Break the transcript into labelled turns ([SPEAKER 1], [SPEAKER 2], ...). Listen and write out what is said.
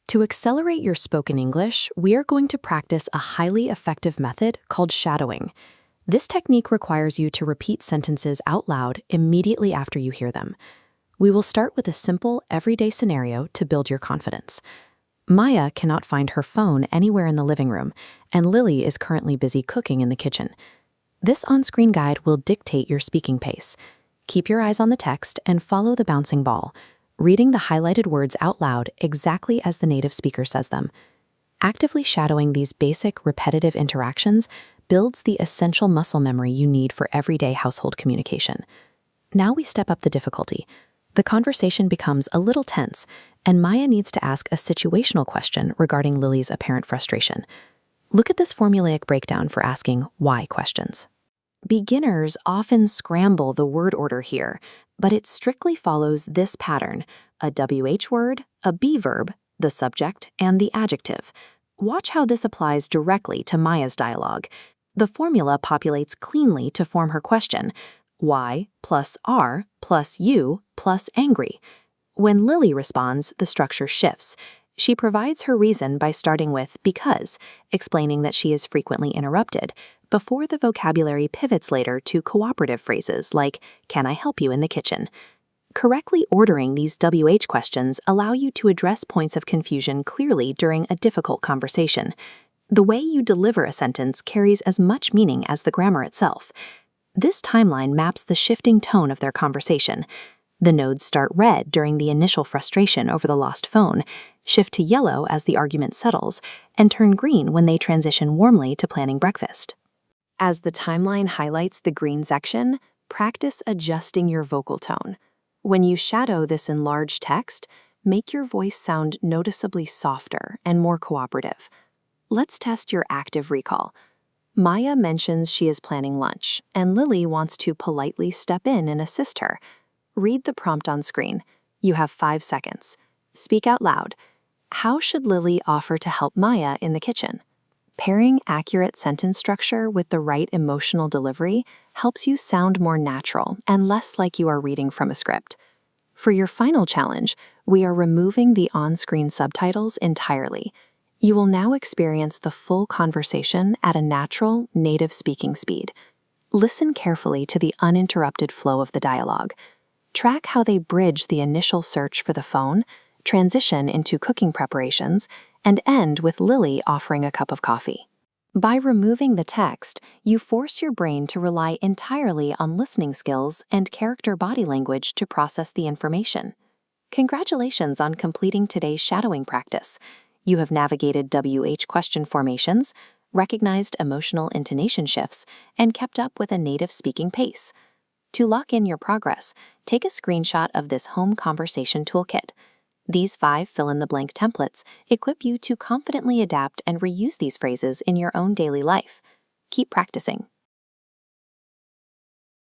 [SPEAKER 1] To accelerate your spoken English, we are going to practice a highly effective method called shadowing. This technique requires you to repeat sentences out loud immediately after you hear them. We will start with a simple, everyday scenario to build your confidence. Maya cannot find her phone anywhere in the living room, and Lily is currently busy cooking in the kitchen. This on-screen guide will dictate your speaking pace. Keep your eyes on the text and follow the bouncing ball, reading the highlighted words out loud exactly as the native speaker says them. Actively shadowing these basic, repetitive interactions builds the essential muscle memory you need for everyday household communication. Now we step up the difficulty. The conversation becomes a little tense, and Maya needs to ask a situational question regarding Lily's apparent frustration. Look at this formulaic breakdown for asking why questions. Beginners often scramble the word order here, but it strictly follows this pattern: a WH word, a be verb, the subject, and the adjective. Watch how this applies directly to Maya's dialogue. The formula populates cleanly to form her question: why plus are plus you plus angry. When Lily responds, the structure shifts. She provides her reason by starting with because, explaining that she is frequently interrupted, before the vocabulary pivots later to cooperative phrases like, "Can I help you in the kitchen?" Correctly ordering these WH questions allow you to address points of confusion clearly during a difficult conversation. The way you deliver a sentence carries as much meaning as the grammar itself. This timeline maps the shifting tone of their conversation. The nodes start red during the initial frustration over the lost phone, shift to yellow as the argument settles, and turn green when they transition warmly to planning breakfast. As the timeline highlights the green section, practice adjusting your vocal tone. When you shadow this enlarged text, make your voice sound noticeably softer and more cooperative. Let's test your active recall. Maya mentions she is planning lunch, and Lily wants to politely step in and assist her. Read the prompt on screen. You have 5 seconds. Speak out loud. How should Lily offer to help Maya in the kitchen? Pairing accurate sentence structure with the right emotional delivery helps you sound more natural and less like you are reading from a script. For your final challenge, we are removing the on-screen subtitles entirely. You will now experience the full conversation at a natural, native speaking speed. Listen carefully to the uninterrupted flow of the dialogue. Track how they bridge the initial search for the phone, transition into cooking preparations, and end with Lily offering a cup of coffee. By removing the text, you force your brain to rely entirely on listening skills and character body language to process the information. Congratulations on completing today's shadowing practice. You have navigated WH question formations, recognized emotional intonation shifts, and kept up with a native speaking pace. To lock in your progress, take a screenshot of this home conversation toolkit. These 5 fill-in-the-blank templates equip you to confidently adapt and reuse these phrases in your own daily life. Keep practicing.